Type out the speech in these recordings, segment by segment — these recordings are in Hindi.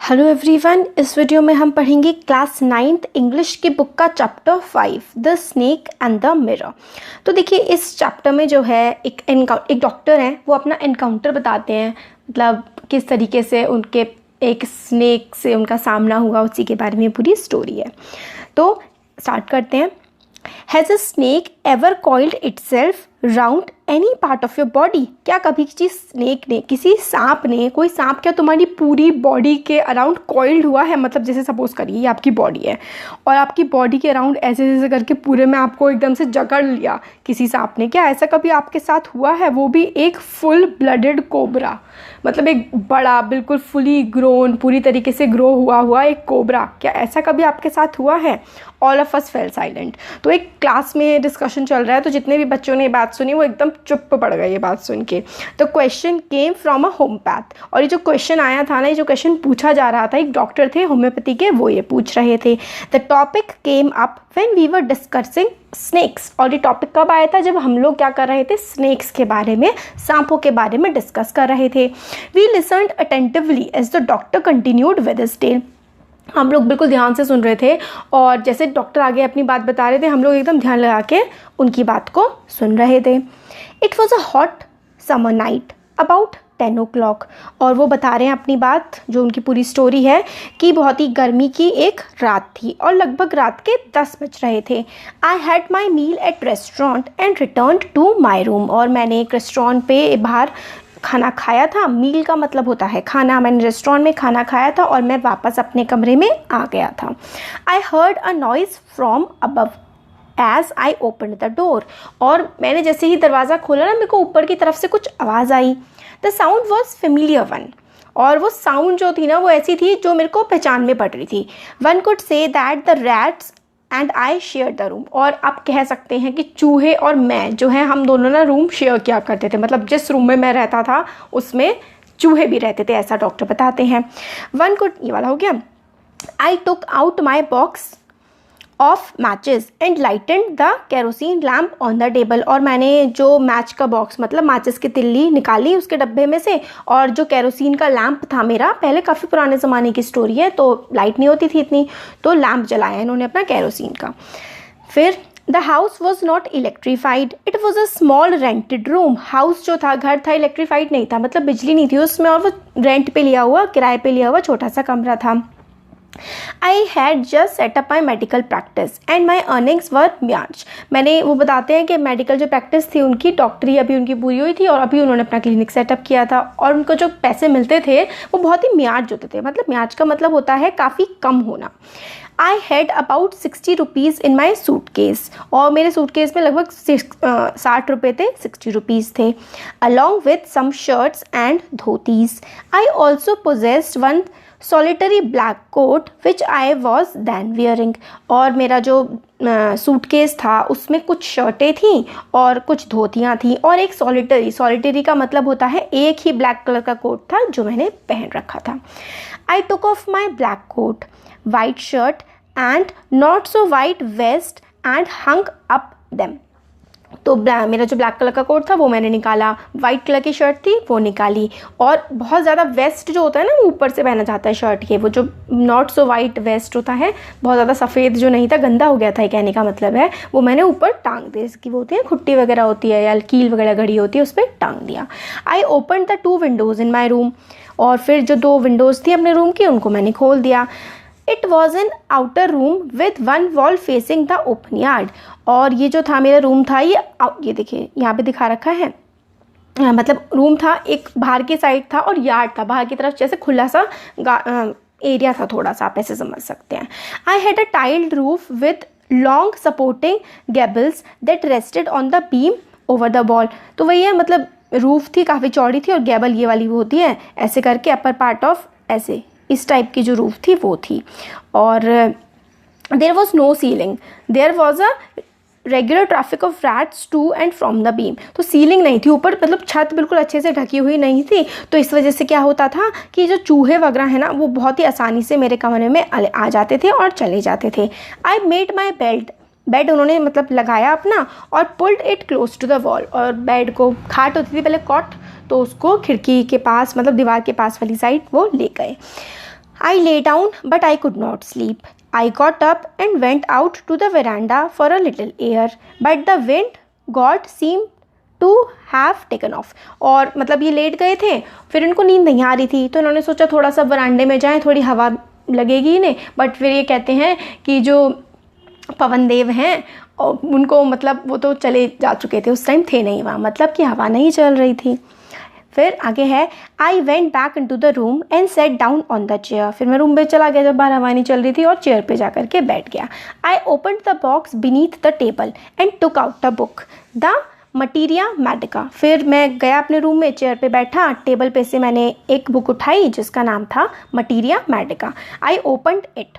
हेलो एवरीवन, इस वीडियो में हम पढ़ेंगे क्लास 9th इंग्लिश की बुक का chapter 5 the snake and the mirror. तो देखिए, इस चैप्टर में जो है एक डॉक्टर हैं, वो अपना एनकाउंटर बताते हैं, मतलब किस तरीके से उनके एक स्नेक से उनका सामना हुआ, उसी के बारे में पूरी स्टोरी है। तो स्टार्ट करते हैं। Has a snake ever coiled itself round any part of your body? क्या कभी किसी सांप ने कोई सांप क्या तुम्हारी पूरी बॉडी के अराउंड कॉइल्ड हुआ है? मतलब जैसे सपोज करिए ये आपकी बॉडी है और आपकी बॉडी के अराउंड ऐसे जैसे करके पूरे में आपको एकदम से जकड़ लिया किसी सांप ने। क्या ऐसा कभी आपके साथ हुआ है? वो भी एक फुल ब्लडेड कोबरा, मतलब एक बड़ा बिल्कुल फुली ग्रोन, पूरी तरीके से ग्रो हुआ एक कोबरा। क्या ऐसा कभी आपके साथ हुआ है? All of us fail silent. तो एक क्लास में डिस्कशन चल रहा है, तो जितने भी बच्चों ने बात सुनी वो एकदम चुप पड़ गए ये बात सुन के। तो question came from a homeopath, और ये जो क्वेश्चन आया था ना, ये जो क्वेश्चन पूछा जा रहा था, एक डॉक्टर थे होम्योपैथी के, वो ये पूछ रहे थे। The topic came up when we were discussing snakes. और ये टॉपिक कब आया था? जब हम लोग क्या कर रहे थे, स्नेक्स के बारे में, सांपों के बारे में डिस्कस कर रहे थे। We listened attentively as the doctor continued with his tale. हम लोग बिल्कुल ध्यान से सुन रहे थे और जैसे डॉक्टर आगे अपनी बात बता रहे थे, हम लोग एकदम ध्यान लगा के उनकी बात को सुन रहे थे। It was a hot summer night about 10 o'clock। और वो बता रहे हैं अपनी बात, जो उनकी पूरी स्टोरी है, कि बहुत ही गर्मी की एक रात थी और लगभग रात के 10 बज रहे थे। I had my meal at restaurant and return to my room. और मैंने एक रेस्टोरेंट पे बाहर खाना खाया था। मील का मतलब होता है खाना। मैंने रेस्टोरेंट में खाना खाया था और मैं वापस अपने कमरे में आ गया था। I heard a noise from above as I open the door. और मैंने जैसे ही दरवाज़ा खोला ना, मेरे को ऊपर की तरफ से कुछ आवाज़ आई। The sound was familiar one. और वो साउंड जो थी ना, वो ऐसी थी जो मेरे को पहचान में पड़ रही थी। One could say that the rats and I share the room. और आप कह सकते हैं कि चूहे और मैं जो है, हम दोनों ना रूम शेयर किया करते थे। मतलब जिस रूम में मैं रहता था उसमें चूहे भी रहते थे, ऐसा डॉक्टर बताते हैं। वन कुड, ये वाला हो गया। I took out my box of matches and lighted the kerosene lamp on the table. और मैंने जो मैच का बॉक्स, मतलब माचिस की तिल्ली निकाली उसके डब्बे में से, और जो केरोसिन का लैम्प था मेरा, पहले काफ़ी पुराने ज़माने की स्टोरी है तो लाइट नहीं होती थी इतनी, तो लैम्प जलाया इन्होंने अपना केरोसिन का। फिर the house was not electrified, it was a small rented room. House जो था, घर था, इलेक्ट्रीफाइड नहीं था, मतलब बिजली नहीं थी उसमें, और वो रेंट पे लिया हुआ, किराए पे लिया हुआ छोटा सा कमरा था। I had just set up my medical practice and my earnings were म्याज। मैंने, वो बताते हैं कि मेडिकल जो प्रैक्टिस थी उनकी, डॉक्टरी अभी उनकी पूरी हुई थी और अभी उन्होंने अपना क्लिनिक सेटअप किया था, और उनको जो पैसे मिलते थे वो बहुत ही म्याज होते थे। मतलब म्याज का मतलब होता है काफ़ी कम होना। I had about 60 rupees in my suitcase. और मेरे सूटकेस में लगभग 60 रुपये थे, 60 रुपीज़ थे। Along with some shirts and dhotis. I also possessed one solitary black coat which I was then wearing. और मेरा जो सूटकेस था उसमें कुछ शर्टें थीं और कुछ धोतियाँ थीं और एक सॉलिटरी का मतलब होता है एक ही ब्लैक कलर का कोट था जो मैंने पहन रखा था। I took off my black coat, white shirt and not so white vest and hung up them. तो मेरा जो ब्लैक कलर का कोट था वो मैंने निकाला, वाइट कलर की शर्ट थी वो निकाली, और बहुत ज़्यादा वेस्ट जो होता है ना, ऊपर से पहना जाता है शर्ट के, वो जो नॉट सो वाइट वेस्ट होता है, बहुत ज़्यादा सफ़ेद जो नहीं था, गंदा हो गया था, कहने का मतलब है, वो मैंने ऊपर टांग दिया। इसकी वो होती है खुट्टी वगैरह होती है या कील वगैरह घड़ी होती है, उस पर टांग दिया। आई open the 2 Windows in my room. और फिर जो 2 विंडोज़ थी अपने रूम की, उनको मैंने खोल दिया। It was an outer room with one wall facing the open yard. और ये जो था मेरा रूम था, ये देखिए यहाँ पे दिखा रखा है, मतलब रूम था, एक बाहर की साइड था और यार्ड था बाहर की तरफ, जैसे खुला सा एरिया था थोड़ा सा, आप ऐसे समझ सकते हैं। I had a tiled roof with long supporting Gables that rested on the beam over the wall. तो वही है, मतलब रूफ थी, काफ़ी चौड़ी थी, और गेबल ये वाली वो होती है ऐसे करके, अपर पार्ट ऑफ ऐसे, इस टाइप की जो रूफ थी वो थी। और there was no ceiling, there was a regular traffic of rats to and from the beam. तो सीलिंग नहीं थी ऊपर, मतलब छत बिल्कुल अच्छे से ढकी हुई नहीं थी, तो इस वजह से क्या होता था कि जो चूहे वगैरह है ना, वो बहुत ही आसानी से मेरे कमरे में आ जाते थे और चले जाते थे। आई मेड माई बेड उन्होंने मतलब लगाया अपना, और pulled it close to the wall. और बेड को, खाट होती थी पहले कॉट, तो उसको खिड़की के पास, मतलब दीवार के पास वाली साइड वो ले गए। I lay down but I could not sleep. I got up and went out to the veranda for a little air, but the wind God seemed to have taken off. और मतलब ये लेट गए थे, फिर इनको नींद नहीं आ रही थी, तो इन्होंने सोचा थोड़ा सा वरांडे में जाएं, थोड़ी हवा लगेगी इन्हें. बट फिर ये कहते हैं कि जो पवन देव हैं उनको मतलब वो तो चले जा चुके थे, उस टाइम थे नहीं वहाँ, मतलब कि हवा नहीं चल रही थी. फिर आगे है I went back into the room and sat down on the chair. फिर मैं रूम में चला गया जब बाहर हवा नहीं चल रही थी और चेयर पे जा कर के बैठ गया. I open the box beneath the table and took out the book the materia medica. फिर मैं गया अपने रूम में, चेयर पे बैठा, टेबल पे से मैंने एक बुक उठाई जिसका नाम था materia medica. I opened it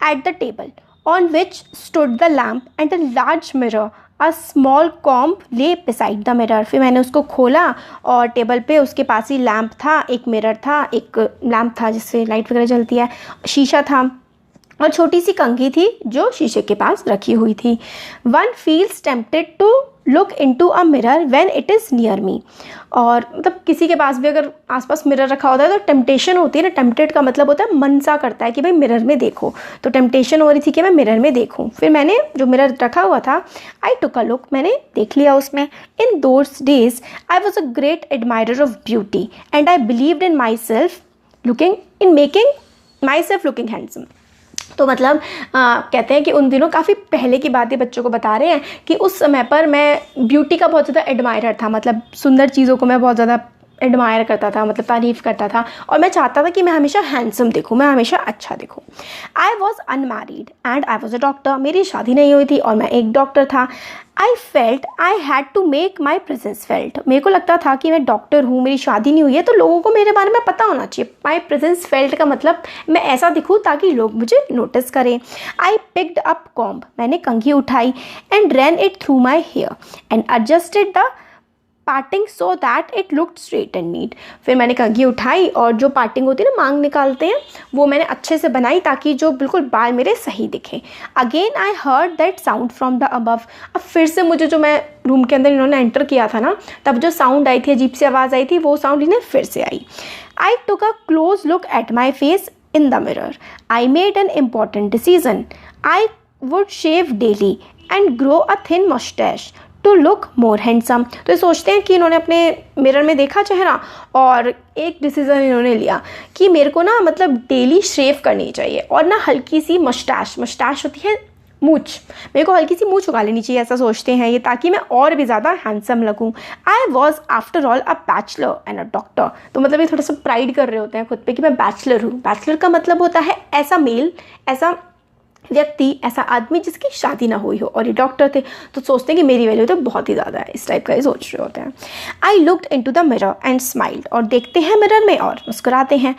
at the table on which stood the lamp and a large mirror. A small comb lay beside the mirror. फिर मैंने उसको खोला और टेबल पे उसके पास ही लैम्प था, एक मिरर था, एक लैम्प था जिससे लाइट वगैरह जलती है, शीशा था और छोटी सी कंघी थी जो शीशे के पास रखी हुई थी. One feels tempted to look into a mirror when it is near me. और मतलब किसी के पास भी अगर आसपास मिरर रखा होता है तो टेम्पटेशन होती है ना. टेम्पटेड का मतलब होता है मन सा करता है कि भाई मिरर में देखो, तो टेम्पटेशन हो रही थी कि मैं मिरर में देखूं. फिर मैंने जो मिरर रखा हुआ था, आई टुक अ लुक, मैंने देख लिया उसमें. In those days I was a great admirer of beauty and I believed in my self making my self looking handsome. तो मतलब कहते हैं कि उन दिनों, काफ़ी पहले की बातें बच्चों को बता रहे हैं कि उस समय पर मैं ब्यूटी का बहुत ज़्यादा एडमायरर था, मतलब सुंदर चीज़ों को मैं बहुत ज़्यादा एडमायर करता था, मतलब तारीफ़ करता था और मैं चाहता था कि मैं हमेशा हैंडसम दिखूँ, मैं हमेशा अच्छा दिखूँ. I was unmarried and I was a doctor. मेरी शादी नहीं हुई थी और मैं एक डॉक्टर था. I felt I had to make my presence felt. मेरे को लगता था कि मैं डॉक्टर हूँ, मेरी शादी नहीं हुई है, तो लोगों को मेरे बारे में पता होना चाहिए. माई प्रेजेंस फेल्ट का मतलब मैं ऐसा दिखूँ ताकि लोग मुझे नोटिस करें. I picked up comb. मैंने कंघी उठाई and ran it through my hair and adjusted the parting so that it looked straight and neat. फिर मैंने कंघी उठाई और जो पार्टिंग होती है ना, मांग निकालते हैं, वो मैंने अच्छे से बनाई ताकि जो बिल्कुल बाल मेरे सही दिखे. Again I heard that sound from the above. अब फिर से मुझे, जो मैं रूम के अंदर इन्होंने एंटर किया था ना, तब जो साउंड आई थी, अजीब सी आवाज़ आई थी, वो साउंड इन्हें फिर से आई. I took a close look at my face in the mirror. I made an important decision. I would shave daily and grow a thin moustache to look more handsome. तो ये सोचते हैं कि इन्होंने अपने मिरर में देखा चेहरा और एक डिसीज़न इन्होंने लिया कि मेरे को ना मतलब डेली शेव करनी चाहिए और ना हल्की सी मस्टैश होती है मूछ, मेरे को हल्की सी मूछ उगा लेनी चाहिए, ऐसा सोचते हैं ये, ताकि मैं और भी ज़्यादा हैंडसम लगूँ. I was after all a bachelor and a doctor. तो मतलब ये थोड़ा सा प्राइड कर रहे होते हैं खुद पे कि मैं बैचलर हूँ. बैचलर का मतलब होता है ऐसा मेल, ऐसा व्यक्ति, ऐसा आदमी जिसकी शादी ना हुई हो, और ये डॉक्टर थे तो सोचते हैं कि मेरी वैल्यू तो बहुत ही ज़्यादा है, इस टाइप का ये सोच रहे होते हैं. I looked into the mirror and smiled. और देखते हैं मिरर में और मुस्कुराते हैं.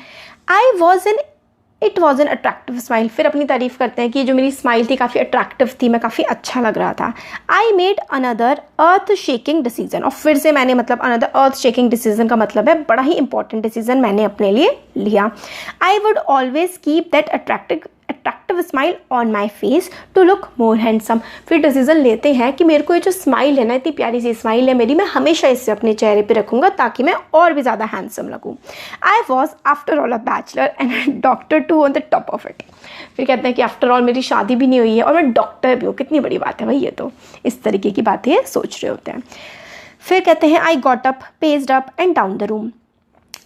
It was an attractive smile. फिर अपनी तारीफ़ करते हैं कि जो मेरी स्माइल थी काफ़ी अट्रैक्टिव थी, मैं काफ़ी अच्छा लग रहा था. I made another earth shaking decision. और फिर से मैंने, मतलब अनदर अर्थ शेकिंग डिसीजन का मतलब है बड़ा ही इंपॉर्टेंट डिसीजन मैंने अपने लिए लिया. I would always keep that attractive smile on my face to look more handsome. फिर डिसीजन लेते हैं कि मेरे को ये जो स्माइल है ना, इतनी प्यारी सी स्माइल है मेरी, मैं हमेशा इससे अपने चेहरे पे रखूँगा ताकि मैं और भी ज़्यादा हैंडसम लगूँ. I was after all a bachelor and doctor too on the top of it. फिर कहते हैं कि आफ्टर ऑल मेरी शादी भी नहीं हुई है और मैं डॉक्टर भी हूँ, कितनी बड़ी बात है भाई ये तो. इस तरीके की बातें सोच रहे होते हैं. फिर कहते हैं I got up, paced up and down the room.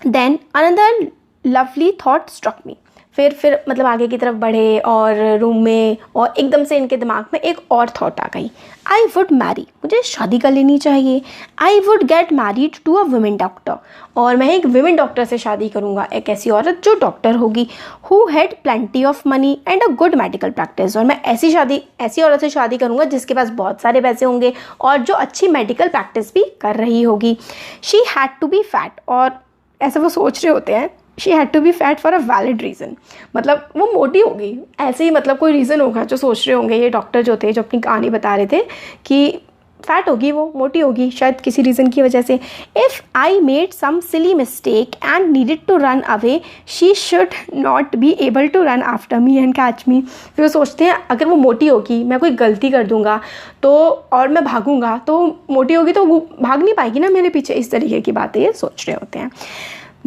Then another lovely thought struck me. फिर मतलब आगे की तरफ बढ़े और रूम में, और एकदम से इनके दिमाग में एक और थॉट आ गई. आई वुड मैरी, मुझे शादी कर लेनी चाहिए. I would get married to a women doctor. और मैं एक वुमेन डॉक्टर से शादी करूँगा, एक ऐसी औरत जो डॉक्टर होगी, who had plenty of money and a good medical practice. और मैं ऐसी औरत से शादी करूँगा जिसके पास बहुत सारे पैसे होंगे और जो अच्छी मेडिकल प्रैक्टिस भी कर रही होगी. She had to be fat. और ऐसा वो सोच रहे होते हैं, she had to be fat for a valid reason. मतलब वो मोटी होगी, ऐसे ही मतलब कोई रीज़न होगा जो सोच रहे होंगे ये डॉक्टर जो थे, जो अपनी कहानी बता रहे थे कि फैट होगी, वो मोटी होगी शायद किसी रीज़न की वजह से. If I made some silly mistake and needed to run away, she should not be able to run after me and catch me. फिर वो सोचते हैं अगर वो मोटी होगी, मैं कोई गलती कर दूंगा तो, और मैं भागूंगा तो, मोटी होगी तो वो भाग नहीं पाएगी ना मेरे पीछे. इस तरीके की बातें ये सोच रहे होते हैं.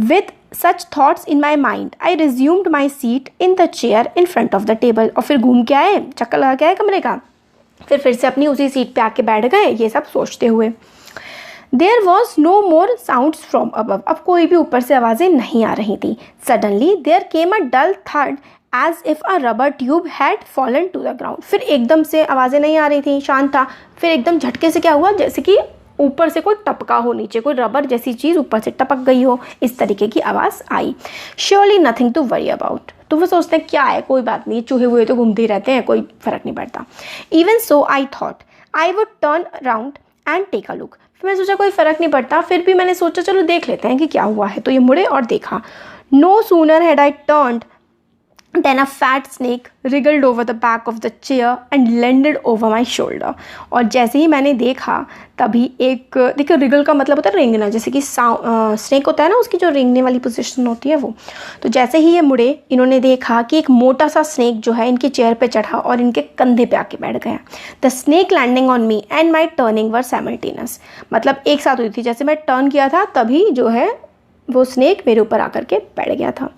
With such thoughts in my mind, I resumed my seat in the chair in front of the table. और फिर घूम के आए, चक्कर लगा के आए कमरे का, फिर से अपनी उसी सीट पे आके बैठ गए ये सब सोचते हुए. There was no more sounds from above. अब कोई भी ऊपर से आवाज़ें नहीं आ रही थी. Suddenly there came a dull thud as if a rubber tube had fallen to the ground. फिर एकदम से आवाज़ें नहीं आ रही थी, शांत था. फिर एकदम झटके से क्या हुआ, जैसे कि ऊपर से कोई टपका हो, नीचे कोई रबर जैसी चीज़ ऊपर से टपक गई हो, इस तरीके की आवाज़ आई. Surely nothing to worry about. तो वो सोचते हैं क्या है, कोई बात नहीं, चूहे हुए तो घूमते ही रहते हैं, कोई फ़र्क नहीं पड़ता. Even so I thought I would turn around and take a look. फिर मैं सोचा कोई फ़र्क नहीं पड़ता, फिर भी मैंने सोचा चलो देख लेते हैं कि क्या हुआ है. तो ये मुड़े और देखा. No sooner had I turned then a fat snake wriggled over the back of the chair and landed over my shoulder. और जैसे ही मैंने देखा तभी एक, देखिए रिगल का मतलब होता है रेंगना, जैसे कि स्नेक होता है ना, उसकी जो रेंगने वाली पोजीशन होती है वो. तो जैसे ही ये मुड़े, इन्होंने देखा कि एक मोटा सा स्नेक जो है इनके चेयर पे चढ़ा और इनके कंधे पे आके बैठ गया. The snake landing on me and my turning were simultaneous. मतलब एक साथ हुई थी, जैसे मैं टर्न किया था तभी जो है वो स्नेक मेरे ऊपर आकर के बैठ गया था.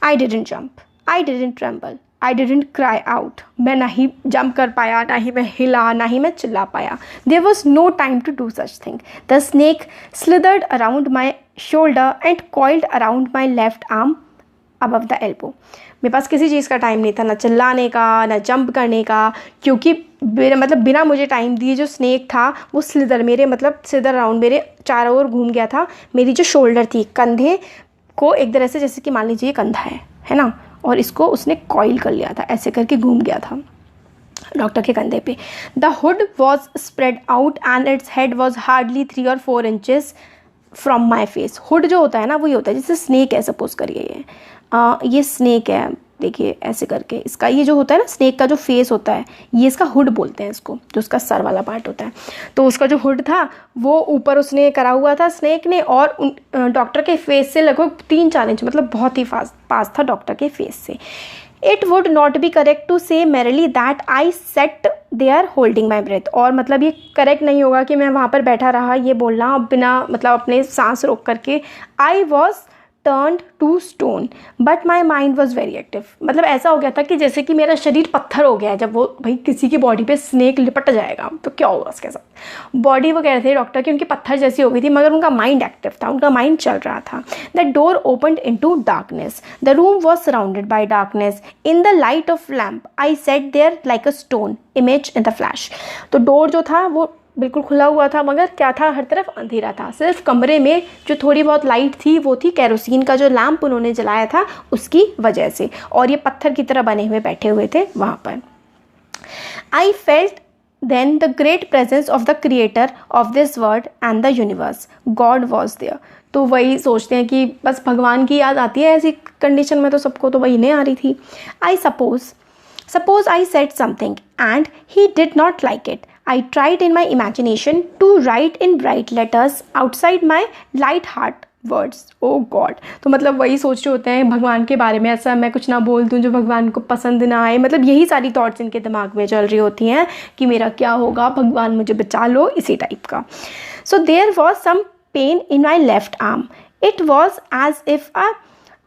I didn't jump, I didn't tremble, I didn't cry out. मैं ना ही जंप कर पाया, ना ही मैं हिला, ना ही मैं चिल्ला पाया. There was no time to do such thing. The snake slithered around my shoulder and coiled around my left arm above the elbow. मेरे पास किसी चीज़ का टाइम नहीं था, ना चिल्लाने का, ना जंप करने का, क्योंकि बिना मुझे टाइम दिए जो स्नेक था वो स्लिदर अराउंड मेरे चारों ओर घूम गया था. मेरी जो शोल्डर थी, कंधे को एक तरह से, जैसे कि मान लीजिए ये कंधा है ना, और इसको उसने कॉइल कर लिया था, ऐसे करके घूम गया था डॉक्टर के कंधे पे. The hood was spread out and its head was hardly 3 or 4 inches from my face. Hood जो होता है ना, वही होता है जैसे स्नेक है, सपोज करिए ये स्नेक है, देखिए ऐसे करके इसका ये जो होता है ना स्नेक का जो फेस होता है, ये इसका हुड बोलते हैं इसको, जो उसका सर वाला पार्ट होता है. तो उसका जो हुड था वो ऊपर उसने करा हुआ था स्नेक ने, और डॉक्टर के फेस से लगभग 3-4 इंच, मतलब बहुत ही पास था डॉक्टर के फेस से. It would not be correct to say merely that I sat there holding my breath. और मतलब ये करेक्ट नहीं होगा कि मैं वहाँ पर बैठा रहा, ये बोलना बिना मतलब अपने सांस रोक करके. I was turned to stone but my mind was very active. मतलब ऐसा हो गया था कि जैसे कि मेरा शरीर पत्थर हो गया है. जब वो भाई किसी की बॉडी पे स्नेक लिपट जाएगा तो क्या होगा उसके साथ. बॉडी वो कह रहे थे डॉक्टर की उनकी पत्थर जैसी हो गई थी, मगर उनका माइंड एक्टिव था, उनका माइंड चल रहा था. The door opened into darkness. The room was surrounded by darkness. In the light of lamp I sat there like a stone image in the flash. तो डोर जो था वो बिल्कुल खुला हुआ था, मगर क्या था, हर तरफ अंधेरा था. सिर्फ कमरे में जो थोड़ी बहुत लाइट थी वो थी केरोसिन का जो लैम्प उन्होंने जलाया था उसकी वजह से, और ये पत्थर की तरह बने हुए बैठे हुए थे वहाँ पर. I felt then the great presence of the creator of this world and the universe. God was there. तो वही सोचते हैं कि बस भगवान की याद आती है ऐसी कंडीशन में, तो सबको तो वही नहीं आ रही थी. आई Suppose I said something and he did not like it. I tried in my imagination to write in bright letters outside my light heart words. Oh God. तो मतलब वही सोच रहे होते हैं भगवान के बारे में, ऐसा मैं कुछ ना बोल दूँ जो भगवान को पसंद ना आए. मतलब यही सारी थॉट्स इनके दिमाग में चल रही होती हैं कि मेरा क्या होगा, भगवान मुझे बचा लो, इसी टाइप का. So there was some pain in my left arm. It was as if a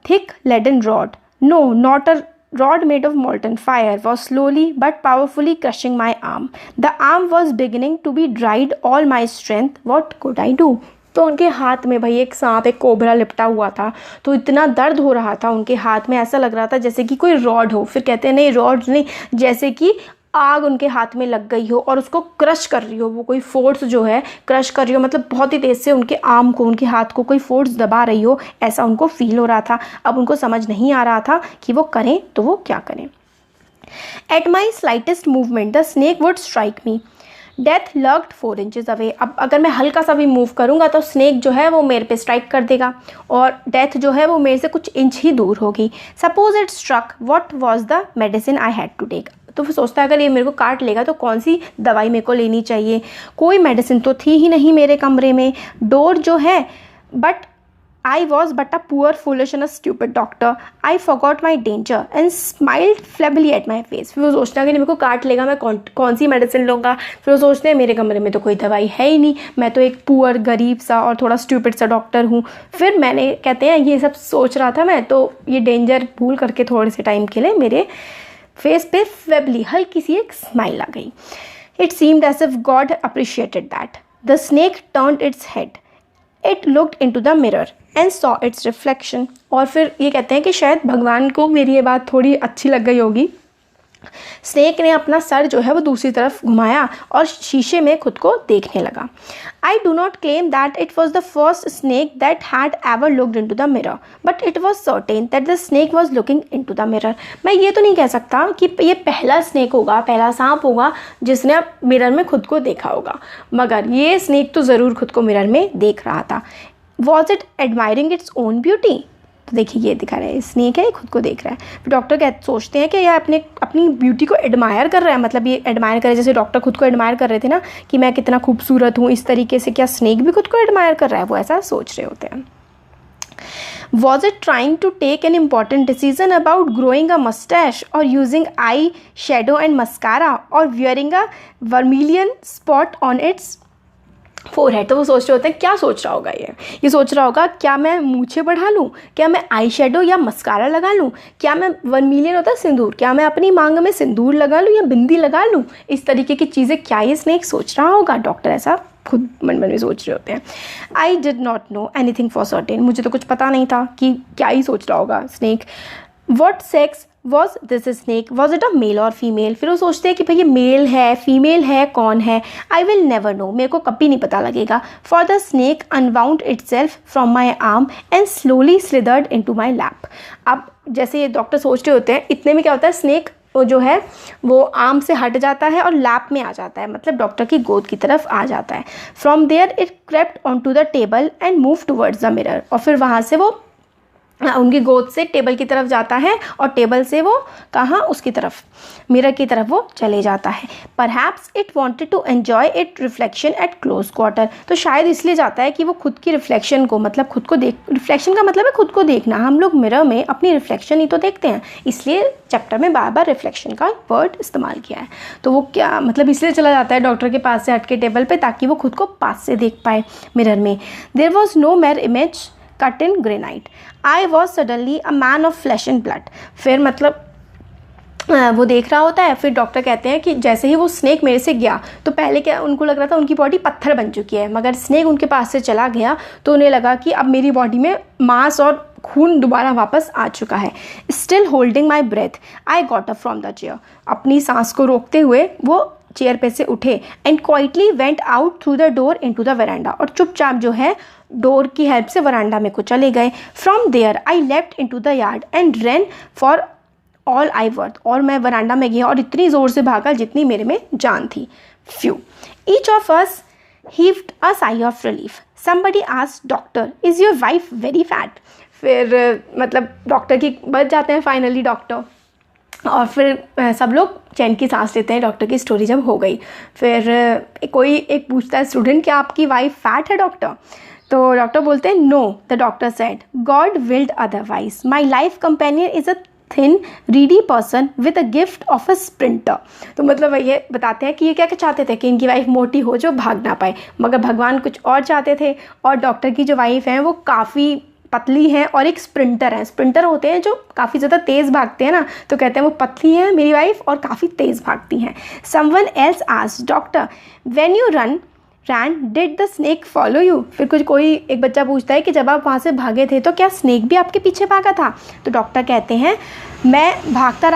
thick leaden rod, no, not a rod made of molten fire, was slowly but powerfully crushing my arm. The arm was beginning to be dried all my strength. What could I do? तो उनके हाथ में भाई एक सांप, एक कोबरा लिपटा हुआ था. तो इतना दर्द हो रहा था उनके हाथ में, ऐसा लग रहा था जैसे कि कोई रॉड हो. फिर कहते हैं नहीं रॉड नहीं, जैसे कि आग उनके हाथ में लग गई हो और उसको क्रश कर रही हो, वो कोई फोर्स जो है क्रश कर रही हो, मतलब बहुत ही तेज़ से उनके आर्म को, उनके हाथ को कोई फोर्स दबा रही हो, ऐसा उनको फील हो रहा था. अब उनको समझ नहीं आ रहा था कि वो करें तो वो क्या करें. At my slightest movement the snake would strike me. Death lurked 4 inches away. अब अगर मैं हल्का सा भी मूव करूँगा तो स्नेक जो है वो मेरे पे स्ट्राइक कर देगा, और डेथ जो है वो मेरे से कुछ इंच ही दूर होगी. Suppose it struck, what was the medicine I had to take. तो फिर सोचता है अगर ये मेरे को काट लेगा तो कौन सी दवाई मेरे को लेनी चाहिए. कोई मेडिसिन तो थी ही नहीं मेरे कमरे में. डोर जो है but I was but a poor, foolish and a stupid doctor. I forgot my danger and smiled flabbily at my face. फिर वो सोचता है कि मेरे को काट लेगा, मैं कौन सी मेडिसिन लूँगा. फिर वो सोचते हैं मेरे कमरे में तो कोई दवाई है ही नहीं, मैं तो एक पुअर, गरीब सा और थोड़ा स्टूपिड सा डॉक्टर हूँ. फिर मैंने कहते हैं ये सब सोच रहा था मैं, तो ये डेंजर भूल करके थोड़े से टाइम के लिए मेरे फेस पे फेबली हल्की सी एक स्माइल आ गई. It seemed as if God appreciated that. The snake turned its head. It looked into the mirror and saw its reflection. और फिर ये कहते हैं कि शायद भगवान को मेरी ये बात थोड़ी अच्छी लग गई होगी. स्नेक ने अपना सर जो है वो दूसरी तरफ घुमाया और शीशे में खुद को देखने लगा. I do not claim that it was the first snake that had ever looked into the mirror, but it was certain that the snake was looking into the mirror. मैं ये तो नहीं कह सकता कि ये पहला स्नेक होगा, पहला सांप होगा जिसने अब मिरर में खुद को देखा होगा, मगर ये स्नेक तो ज़रूर खुद को मिरर में देख रहा था. Was it admiring its own beauty. तो देखिए ये दिखा रहा है, स्नेक है, खुद को देख रहा है. फिर डॉक्टर सोचते हैं कि यह अपनी ब्यूटी को एडमायर कर रहा है, मतलब ये एडमायर करे जैसे डॉक्टर खुद को एडमायर कर रहे थे ना कि मैं कितना खूबसूरत हूँ, इस तरीके से क्या स्नेक भी खुद को एडमायर कर रहा है, वो ऐसा सोच रहे होते हैं. Was it trying to take an important decision about growing a mustache or using eye shadow and mascara or wearing a vermilion spot on its forehead. तो वो सोच रहे होते हैं क्या सोच रहा होगा ये सोच रहा होगा क्या मैं मूछे बढ़ा लूँ, क्या मैं आई शेडो या मस्कारा लगा लूँ, क्या मैं वर्मिलियन होता है सिंदूर, क्या मैं अपनी मांग में सिंदूर लगा लूँ या बिंदी लगा लूँ. इस तरीके की चीज़ें क्या ये स्नेक सोच रहा होगा. डॉक्टर ऐसा खुद मन में सोच रहे होते हैं. I did not know anything for certain. मुझे तो कुछ पता नहीं था कि क्या ही सोच रहा होगा snake. What sex was this snake, was it a male or female. फिर वो सोचते हैं कि भाई ये मेल है, फीमेल है, कौन है. आई विल नेवर नो, मेरे को कभी नहीं पता लगेगा. For the snake unwound itself from my arm and slowly slithered into my lap. अब जैसे ये डॉक्टर सोच रहे होते हैं, इतने में क्या होता है, स्नेक जो है वो आर्म से हट जाता है और लैप में आ जाता है, मतलब डॉक्टर की गोद की तरफ आ जाता है. From there it crept on to the table and move towards the mirror. और फिर वहाँ से वो उनकी गोद से टेबल की तरफ जाता है और टेबल से वो कहाँ, उसकी तरफ, मिरर की तरफ वो चले जाता है. Perhaps it wanted to enjoy it reflection at close quarter. तो शायद इसलिए जाता है कि वो खुद की रिफ्लेक्शन को, मतलब खुद को देख, रिफ्लेक्शन का मतलब है खुद को देखना. हम लोग मिरर में अपनी रिफ्लेक्शन ही तो देखते हैं, इसलिए चैप्टर में बार बार रिफ्लेक्शन का वर्ड इस्तेमाल किया है. तो वो क्या मतलब इसलिए चला जाता है डॉक्टर के पास से हट के टेबल पर, ताकि वो खुद को पास से देख पाए मिरर में. There was no mere image cut in granite. I was suddenly a man of flesh and blood. फिर मतलब वो देख रहा होता है. फिर डॉक्टर कहते हैं कि जैसे ही वो स्नेक मेरे से गया तो पहले क्या उनको लग रहा था उनकी बॉडी पत्थर बन चुकी है, मगर स्नेक उनके पास से चला गया तो उन्हें लगा कि अब मेरी बॉडी में मांस और खून दोबारा वापस आ चुका है. Still holding my breath I got up from the chair. अपनी सांस को रोकते हुए वो चेयर पे से उठे and quietly went out through the door into the veranda. और चुपचाप जो है डोर की हेल्प से वरांडा में को चले गए. From there I left into the yard and run for all I worth. और मैं वरांडा में गया और इतनी ज़ोर से भागा जितनी मेरे में जान थी. Phew. Each of us heaved a sigh of relief. Somebody asked doctor is your wife very fat. फिर मतलब डॉक्टर की बच जाते हैं फाइनली डॉक्टर, और फिर सब लोग चैन की सांस लेते हैं डॉक्टर की स्टोरी जब हो गई. फिर कोई एक पूछता है स्टूडेंट क्या आपकी वाइफ फैट है डॉक्टर. तो डॉक्टर बोलते हैं no. The doctor said God willed otherwise. My life companion is a thin reedy person with a gift of a sprinter. तो मतलब ये बताते हैं कि ये क्या चाहते थे कि इनकी वाइफ मोटी हो जो भाग ना पाए, मगर भगवान कुछ और चाहते थे. और डॉक्टर की जो वाइफ है वो काफ़ी पतली हैं और एक स्प्रिंटर है. स्प्रिंटर होते हैं जो काफ़ी ज़्यादा तेज़ भागते हैं ना, तो कहते हैं वो पतली है मेरी वाइफ और काफ़ी तेज़ भागती हैं. Someone else asked doctor when you ran did the snake follow you. फिर कोई एक बच्चा पूछता है कि जब आप वहाँ से भागे थे तो क्या स्नेक भी आपके पीछे भागा था. तो डॉक्टर कहते हैं मैं भागता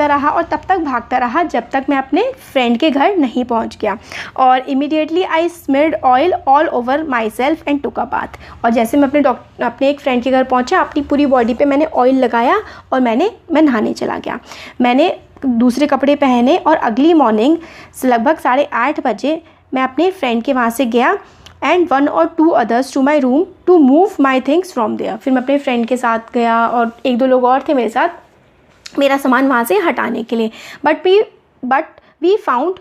रहा और तब तक भागता रहा जब तक मैं अपने फ्रेंड के घर नहीं पहुँच गया. और immediately I smeared oil all over myself and took a bath. और जैसे मैं अपने एक फ्रेंड के घर पहुँचा, अपनी पूरी बॉडी पे मैंने ऑयल लगाया और मैं नहाने चला गया. मैंने दूसरे कपड़े पहने और अगली मॉर्निंग लगभग 8:30 बजे मैं अपने फ्रेंड के वहाँ से गया and 1 or 2 others to my room to move my things from there. फिर मैं अपने फ्रेंड के साथ गया और 1-2 लोग और थे मेरे साथ मेरा सामान वहाँ से हटाने के लिए. But we found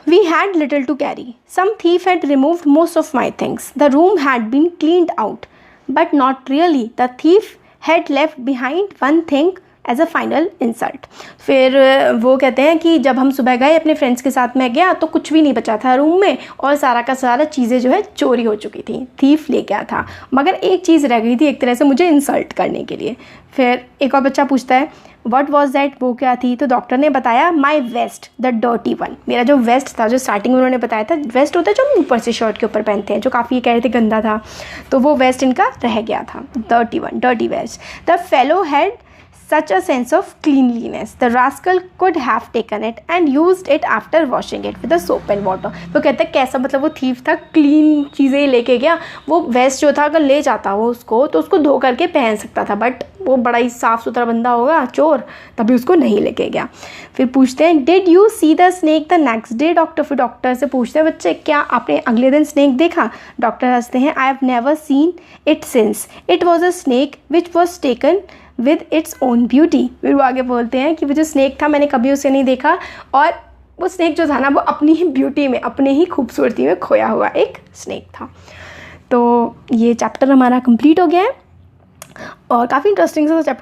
we had little to carry. Some thief had removed most of my things. The room had been cleaned out. But not really, the thief had left behind one thing as a final insult. फिर वो कहते हैं कि जब हम सुबह गए अपने फ्रेंड्स के साथ में गया तो कुछ भी नहीं बचा था रूम में, और सारा का सारा चीज़ें जो है चोरी हो चुकी थी, थीफ ले गया था, मगर एक चीज़ रह गई थी एक तरह से मुझे इंसल्ट करने के लिए। फिर एक और बच्चा पूछता है व्हाट वाज दैट, वो क्या थी? तो डॉक्टर ने बताया माई वेस्ट द डर्टी वन, मेरा जो वेस्ट था, जो स्टार्टिंग में उन्होंने बताया था, वेस्ट होता है जो हम ऊपर से शर्ट के ऊपर पहनते हैं, जो काफ़ी कह रहे थे गंदा था, तो वो वेस्ट इनका रह गया था, dirty one, dirty vest. The fellow had such a sense of cleanliness, the rascal could have taken it and used it after washing it with the soap and water। वो कहते हैं कैसा, मतलब वो थीफ था, क्लीन चीज़ें लेके गया, वो वेस्ट जो था अगर ले जाता वो उसको तो उसको धो करके पहन सकता था, बट वो बड़ा ही साफ़ सुथरा बंदा होगा चोर, तभी उसको नहीं लेके गया। फिर पूछते हैं did you see the snake the next day doctor, फिर डॉक्टर से पूछते हैं बच्चे क्या आपने अगले दिन स्नेक देखा? डॉक्टर हंसते हैं I have never seen it since it was a snake which was taken with its own beauty. फिर वो आगे बोलते हैं कि वो जो स्नेक था मैंने कभी उसे नहीं देखा, और वो स्नेक जो था ना वो अपनी ही ब्यूटी में, अपनी ही खूबसूरती में खोया हुआ एक स्नेक था। तो ये चैप्टर हमारा कंप्लीट हो गया है और काफ़ी इंटरेस्टिंग सा चैप्टर